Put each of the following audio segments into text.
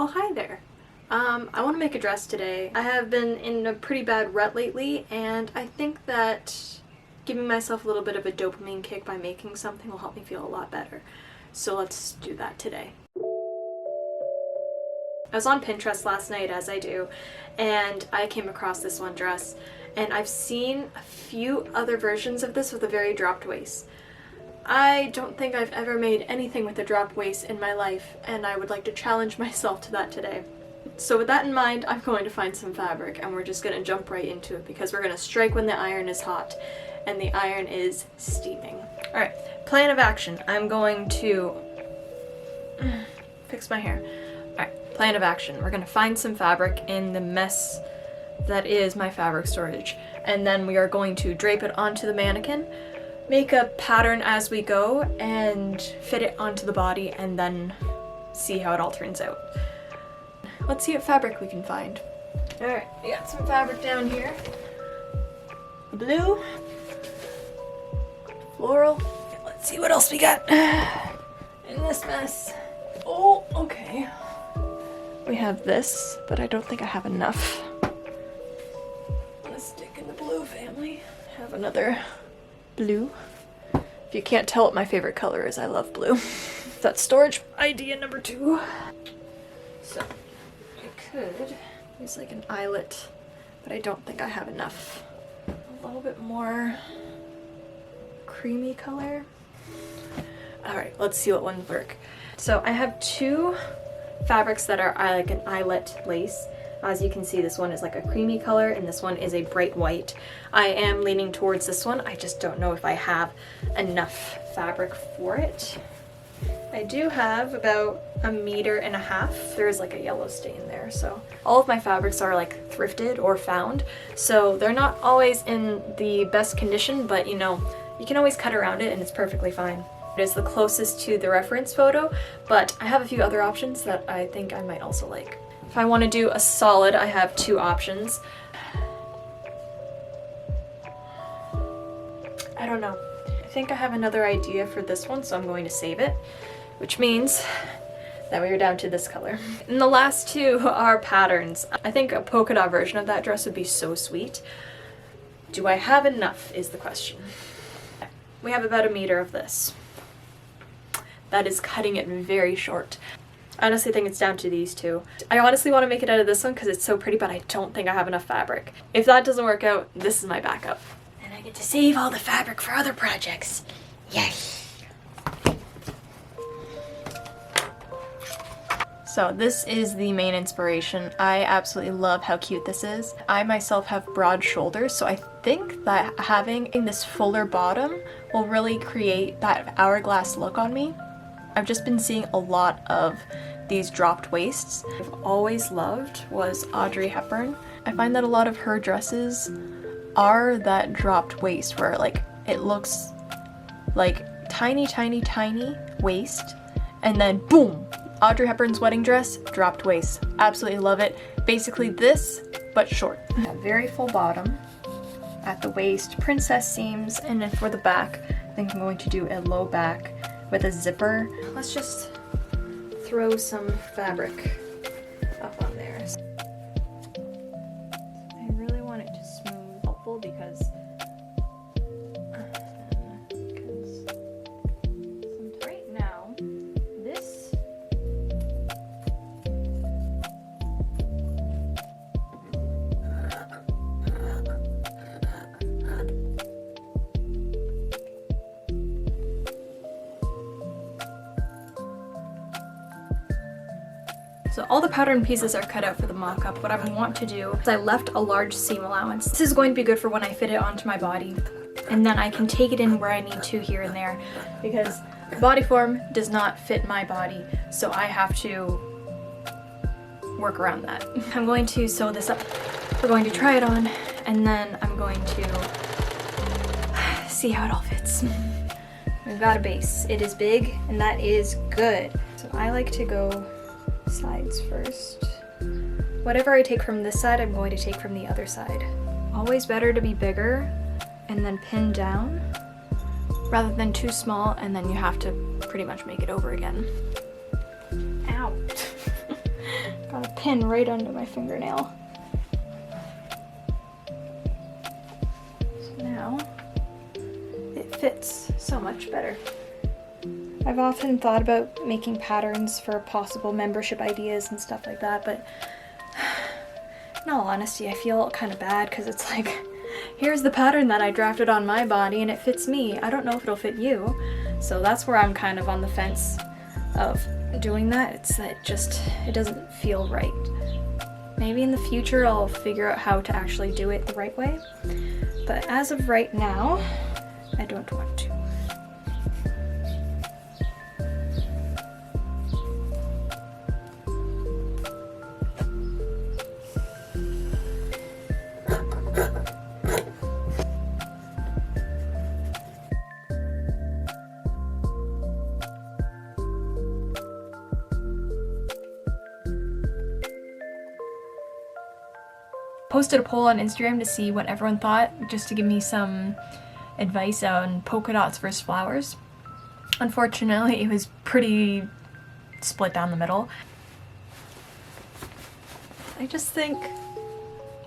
Oh, hi there. I want to make a dress today. I have been in a pretty bad rut lately, and I think that giving myself a little bit of a dopamine kick by making something will help me feel a lot better. So let's do that today. I was on Pinterest last night, as I do, and I came across this one dress, and I've seen a few other versions of this with a very dropped waist. I don't think I've ever made anything with a dropped waist in my life, and I would like to challenge myself to that today. So with that in mind, I'm going to find some fabric, and we're just going to jump right into it because we're going to strike when the iron is hot, and the iron is steaming. Alright, plan of action. I'm going to fix my hair. Alright, plan of action. We're going to find some fabric in the mess that is my fabric storage, and then we are going to drape it onto the mannequin, make a pattern as we go, and fit it onto the body, and then see how it all turns out. Let's see what fabric we can find. Alright, we got some fabric down here. Blue. Floral. Okay, let's see what else we got in this mess. Oh, okay. We have this, but I don't think I have enough. Let's stick in the blue family. Have another blue. If you can't tell what my favorite color is, I love blue. That's storage idea number 2. So, I could use like an eyelet, but I don't think I have enough. A little bit more creamy color. Alright, let's see what ones work. So I have 2 fabrics that are like an eyelet lace. As you can see, this one is like a creamy color and this one is a bright white. I am leaning towards this one. I just don't know if I have enough fabric for it. I do have about 1.5 meters. There's like a yellow stain there, so all of my fabrics are like thrifted or found, so they're not always in the best condition, but you know, you can always cut around it and it's perfectly fine. It is the closest to the reference photo, but I have a few other options that I think I might also like. If I want to do a solid, I have 2 options. I don't know. I think I have another idea for this one, so I'm going to save it, which means that we are down to this color. And the last 2 are patterns. I think a polka dot version of that dress would be so sweet. Do I have enough is the question. We have about 1 meter of this. That is cutting it very short. I honestly think it's down to these 2. I honestly want to make it out of this one because it's so pretty, but I don't think I have enough fabric. If that doesn't work out, this is my backup. And I get to save all the fabric for other projects. Yes! So this is the main inspiration. I absolutely love how cute this is. I myself have broad shoulders, so I think that having this fuller bottom will really create that hourglass look on me. I've just been seeing a lot of these dropped waists. I've always loved was Audrey Hepburn. I find that a lot of her dresses are that dropped waist where like it looks like tiny waist, and then boom, Audrey Hepburn's wedding dress, dropped waist. Absolutely love it. Basically this, but short. A very full bottom at the waist, princess seams, and then for the back, I think I'm going to do a low back with a zipper. Let's just throw some fabric up on there. I really want it to smooth, helpful because right now, this So all the pattern pieces are cut out for the mock-up. What I want to do is I left a large seam allowance. This is going to be good for when I fit it onto my body, and then I can take it in where I need to here and there, because the body form does not fit my body, so I have to work around that. I'm going to sew this up. We're going to try it on, and then I'm going to see how it all fits. We've got a base. It is big, and that is good. So I like to go sides first. Whatever I take from this side, I'm going to take from the other side. Always better to be bigger and then pin down rather than too small and then you have to pretty much make it over again. Ow. pin right under my fingernail. So now it fits so much better. I've often thought about making patterns for possible membership ideas and stuff like that, but in all honesty, I feel kind of bad because it's like, here's the pattern that I drafted on my body and it fits me. I don't know if it'll fit you. So that's where I'm kind of on the fence of doing that. It's that it doesn't feel right. Maybe in the future I'll figure out how to actually do it the right way. But as of right now, I don't want to. Posted a poll on Instagram to see what everyone thought, just to give me some advice on polka dots versus flowers. Unfortunately, it was pretty split down the middle. I just think,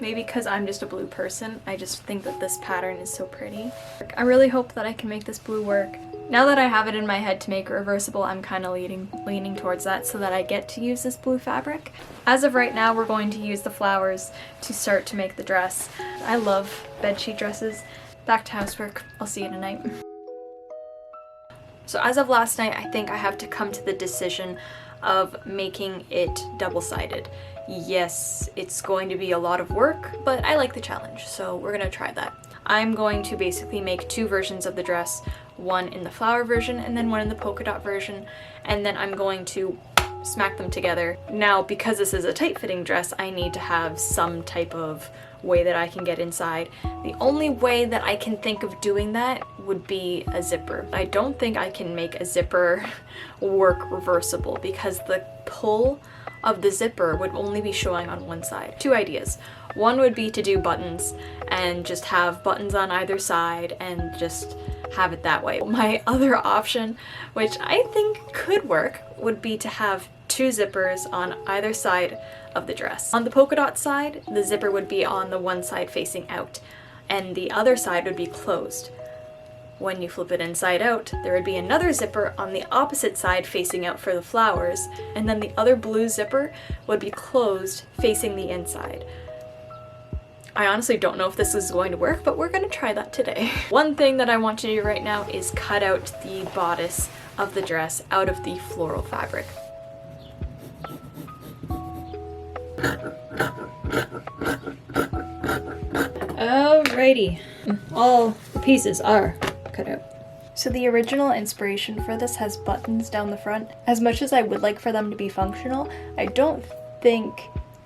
maybe because I'm just a blue person, I just think that this pattern is so pretty. I really hope that I can make this blue work. Now that I have it in my head to make a reversible, I'm kind of leaning towards that so that I get to use this blue fabric. As of right now, we're going to use the flowers to start to make the dress. I love bedsheet dresses. Back to housework. I'll see you tonight. So as of last night, I think I have to come to the decision of making it double-sided. Yes, it's going to be a lot of work, but I like the challenge, so we're gonna try that. I'm going to basically make two versions of the dress, one in the flower version and then one in the polka dot version, and then I'm going to smack them together. Now, because this is a tight-fitting dress, I need to have some type of way that I can get inside. The only way that I can think of doing that would be a zipper. I don't think I can make a zipper work reversible because the pull of the zipper would only be showing on one side. Two ideas. One would be to do buttons and just have buttons on either side and just have it that way. My other option, which I think could work, would be to have two zippers on either side of the dress. On the polka dot side, the zipper would be on the one side facing out, and the other side would be closed. When you flip it inside out, there would be another zipper on the opposite side facing out for the flowers, and then the other blue zipper would be closed facing the inside. I honestly don't know if this is going to work, but we're gonna try that today. One thing that I want to do right now is cut out the bodice of the dress out of the floral fabric. Alrighty, all the pieces are cut out. So the original inspiration for this has buttons down the front. As much as I would like for them to be functional, I don't think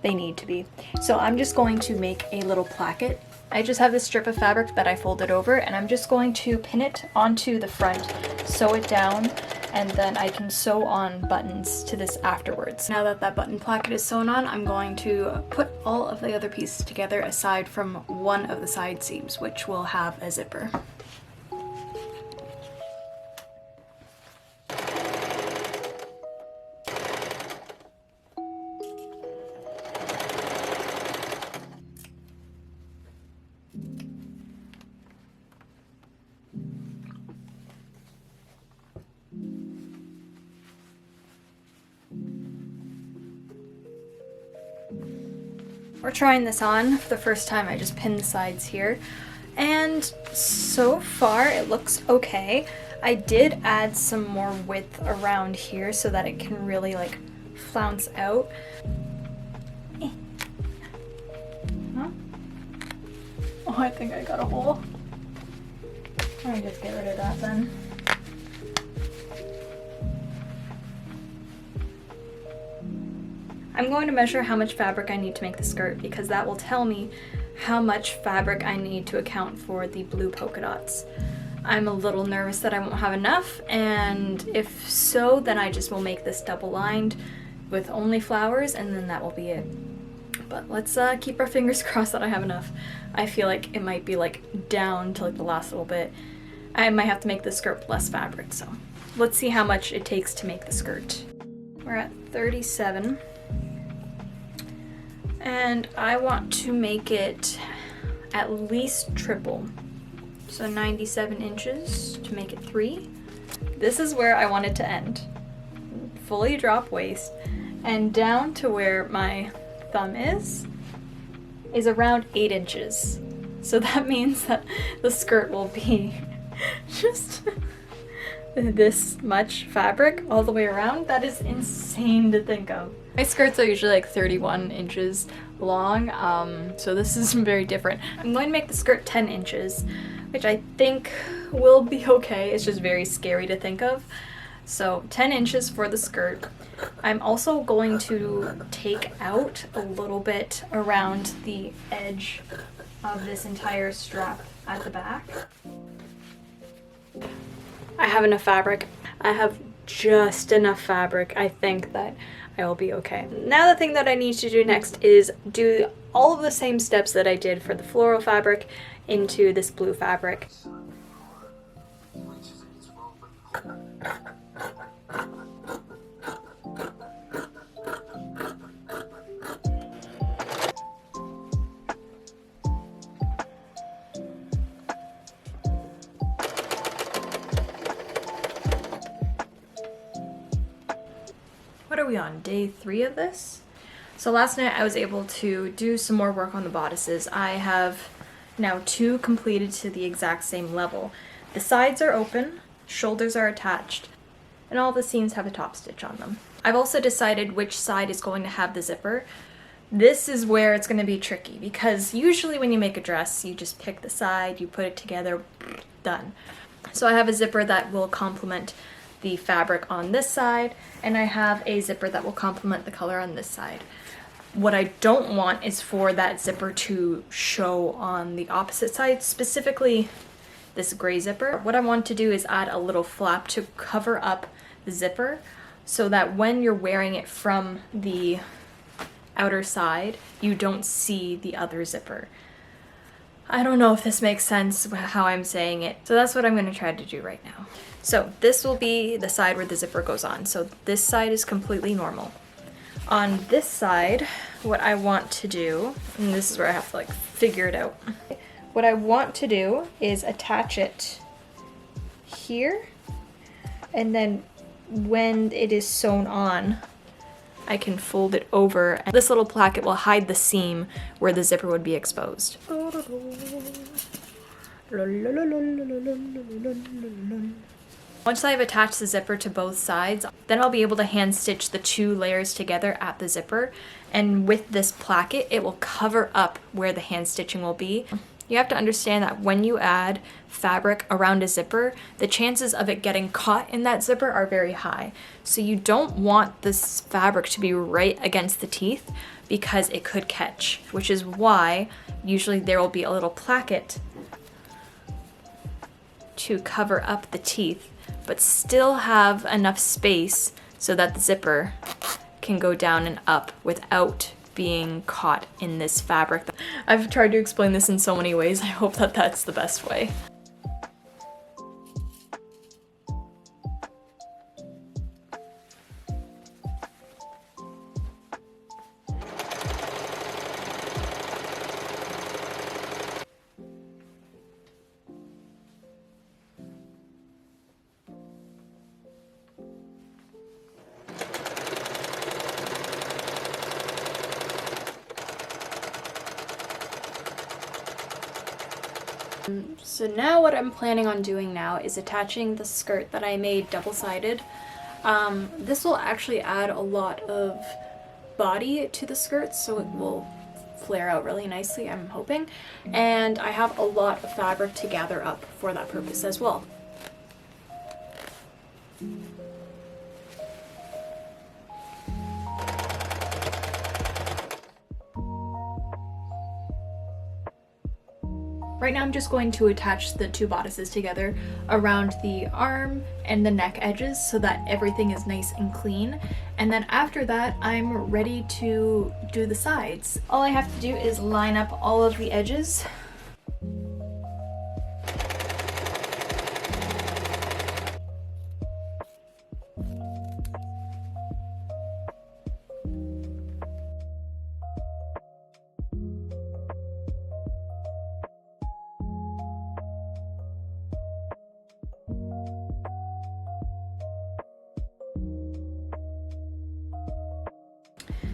they need to be. So I'm just going to make a little placket. I just have this strip of fabric that I folded over, and I'm just going to pin it onto the front, sew it down, and then I can sew on buttons to this afterwards. Now that that button placket is sewn on, I'm going to put all of the other pieces together aside from one of the side seams, which will have a zipper. We're trying this on for the first time. I just pinned the sides here, and so far it looks okay. I did add some more width around here so that it can really like flounce out. Huh? Oh, I think I got a hole. Let me just get rid of that then. I'm going to measure how much fabric I need to make the skirt because that will tell me how much fabric I need to account for the blue polka dots. I'm a little nervous that I won't have enough, and if so, then I just will make this double lined with only flowers, and then that will be it. But let's keep our fingers crossed that I have enough. I feel like it might be like down to like the last little bit. I might have to make the skirt with less fabric, so let's see how much it takes to make the skirt. We're at 37. And I want to make it at least triple. So 97 inches to make it 3. This is where I want it to end. Fully drop waist, and down to where my thumb is around 8 inches. So that means that the skirt will be just this much fabric all the way around. That is insane to think of. My skirts are usually like 31 inches long, so this is very different. I'm going to make the skirt 10 inches, which I think will be okay. It's just very scary to think of. So 10 inches for the skirt. I'm also going to take out a little bit around the edge of this entire strap at the back. I have enough fabric. I have just enough fabric. I think that I will be okay. Now the thing that I need to do next is do all of the same steps that I did for the floral fabric into this blue fabric. What are we on, day 3 of this? So last night I was able to do some more work on the bodices. I have now 2 completed to the exact same level. The sides are open, shoulders are attached, and all the seams have a top stitch on them. I've also decided which side is going to have the zipper. This is where it's going to be tricky, because usually when you make a dress, you just pick the side, you put it together, done. So I have a zipper that will complement the fabric on this side, and I have a zipper that will complement the color on this side. What I don't want is for that zipper to show on the opposite side, specifically this gray zipper. What I want to do is add a little flap to cover up the zipper so that when you're wearing it from the outer side, you don't see the other zipper. I don't know if this makes sense how I'm saying it, so that's what I'm going to try to do right now. So this will be the side where the zipper goes on. So this side is completely normal. On this side, what I want to do, and this is where I have to like figure it out. What I want to do is attach it here, and then when it is sewn on, I can fold it over, and this little placket will hide the seam where the zipper would be exposed. Once I've attached the zipper to both sides, then I'll be able to hand stitch the 2 layers together at the zipper, and with this placket it will cover up where the hand stitching will be. You have to understand that when you add fabric around a zipper, the chances of it getting caught in that zipper are very high. So you don't want this fabric to be right against the teeth because it could catch, which is why usually there will be a little placket to cover up the teeth, but still have enough space so that the zipper can go down and up without being caught in this fabric. I've tried to explain this in so many ways. I hope that that's the best way. So now what I'm planning on doing now is attaching the skirt that I made double-sided. This will actually add a lot of body to the skirt, so it will flare out really nicely, I'm hoping. And I have a lot of fabric to gather up for that purpose as well. Right now I'm just going to attach the 2 bodices together around the arm and the neck edges so that everything is nice and clean. And then after that, I'm ready to do the sides. All I have to do is line up all of the edges.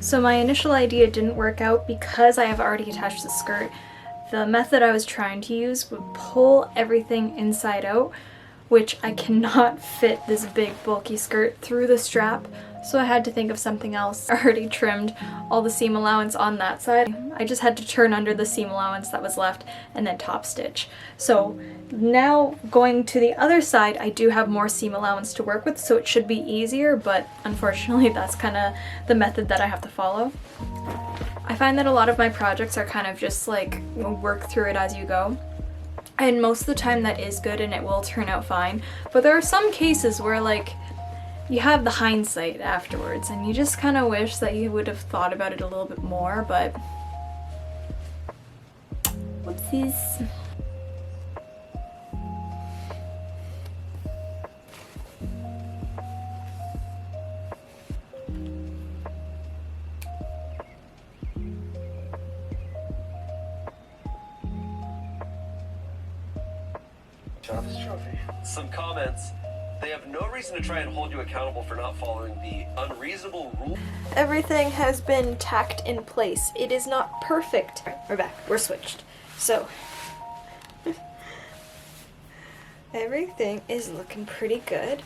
So my initial idea didn't work out because I have already attached the skirt. The method I was trying to use would pull everything inside out, which I cannot fit this big bulky skirt through the strap, so I had to think of something else. I already trimmed all the seam allowance on that side. I just had to turn under the seam allowance that was left and then top stitch. So now going to the other side, I do have more seam allowance to work with, so it should be easier, but unfortunately that's kind of the method that I have to follow. I find that a lot of my projects are kind of just like work through it as you go. And most of the time that is good and it will turn out fine. But there are some cases where like you have the hindsight afterwards and you just kind of wish that you would have thought about it a little bit more, but whoopsies. Some comments. They have no reason to try and hold you accountable for not following the unreasonable rule. Everything has been tacked in place. It is not perfect. Right, we're back. We're switched. So everything is looking pretty good.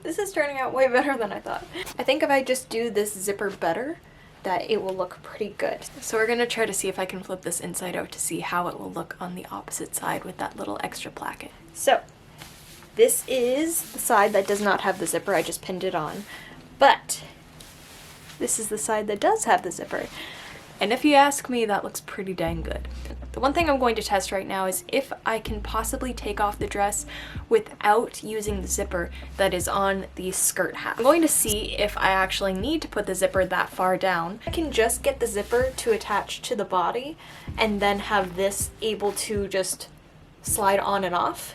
This is turning out way better than I thought. I think if I just do this zipper better, that it will look pretty good. So we're gonna try to see if I can flip this inside out to see how it will look on the opposite side with that little extra placket. So this is the side that does not have the zipper, I just pinned it on. But this is the side that does have the zipper. And if you ask me, that looks pretty dang good. The one thing I'm going to test right now is if I can possibly take off the dress without using the zipper that is on the skirt half. I'm going to see if I actually need to put the zipper that far down. I can just get the zipper to attach to the body and then have this able to just slide on and off.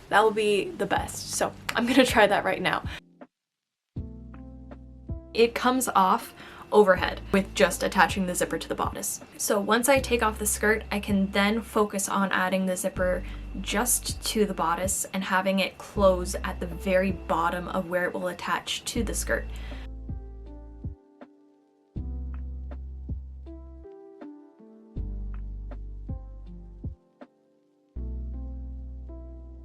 That will be the best. So I'm gonna try that right now. It comes off overhead with just attaching the zipper to the bodice. So once I take off the skirt, I can then focus on adding the zipper just to the bodice and having it close at the very bottom of where it will attach to the skirt.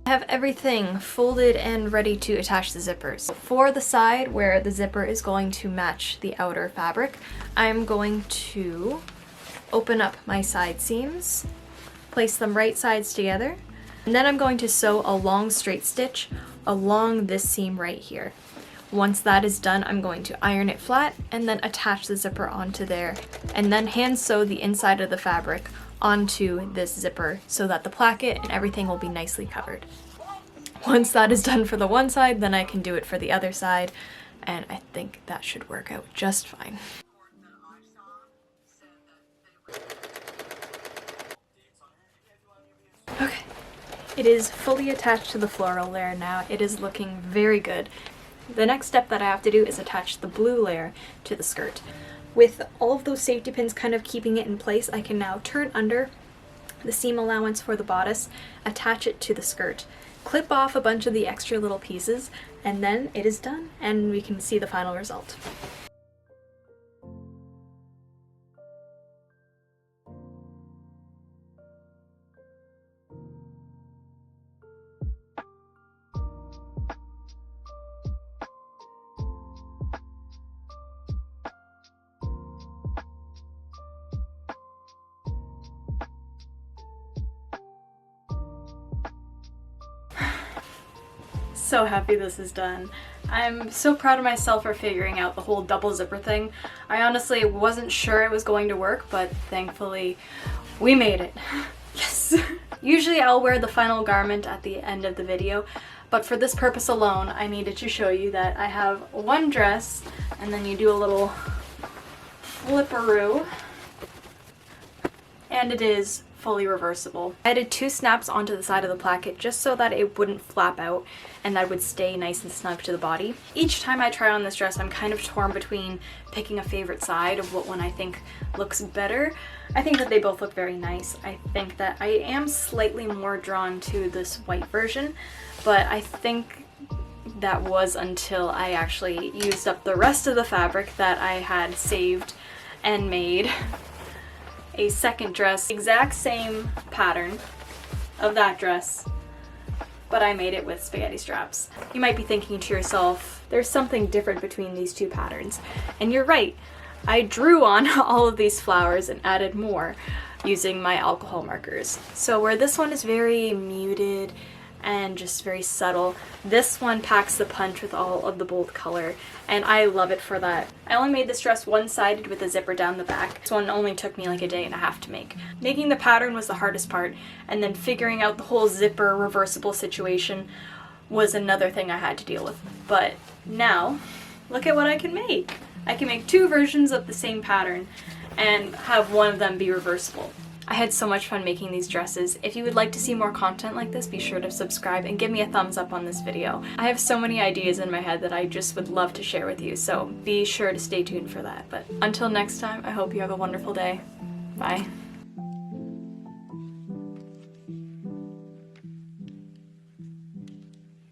I have everything folded and ready to attach the zippers. For the side where the zipper is going to match the outer fabric, I'm going to open up my side seams, place them right sides together, and then I'm going to sew a long straight stitch along this seam right here. Once that is done, I'm going to iron it flat and then attach the zipper onto there, and then hand sew the inside of the fabric onto this zipper so that the placket and everything will be nicely covered. Once that is done for the one side, then I can do it for the other side, and I think that should work out just fine. Okay, it is fully attached to the floral layer now. It is looking very good. The next step that I have to do is attach the blue layer to the skirt. With all of those safety pins kind of keeping it in place, I can now turn under the seam allowance for the bodice, attach it to the skirt, clip off a bunch of the extra little pieces, and then it is done and we can see the final result. So happy this is done. I'm so proud of myself for figuring out the whole double zipper thing. I honestly wasn't sure it was going to work, but thankfully we made it. Yes! Usually I'll wear the final garment at the end of the video, but for this purpose alone I needed to show you that I have one dress and then you do a little flipperoo and it is fully reversible. I added 2 snaps onto the side of the placket just so that it wouldn't flap out and that it would stay nice and snug to the body. Each time I try on this dress, I'm kind of torn between picking a favorite side of what one I think looks better. I think that they both look very nice. I think that I am slightly more drawn to this white version, but I think that was until I actually used up the rest of the fabric that I had saved and made a second dress, exact same pattern of that dress, but I made it with spaghetti straps. You might be thinking to yourself, there's something different between these 2 patterns. And you're right. I drew on all of these flowers and added more using my alcohol markers. So where this one is very muted and just very subtle, this one packs the punch with all of the bold color, and I love it for that. I only made this dress one-sided with a zipper down the back. This one only took me like a day and a half to make. Making the pattern was the hardest part, and then figuring out the whole zipper reversible situation was another thing I had to deal with. But now, look at what I can make. I can make 2 versions of the same pattern and have one of them be reversible. I had so much fun making these dresses. If you would like to see more content like this, be sure to subscribe and give me a thumbs up on this video. I have so many ideas in my head that I just would love to share with you, so be sure to stay tuned for that. But until next time, I hope you have a wonderful day. Bye.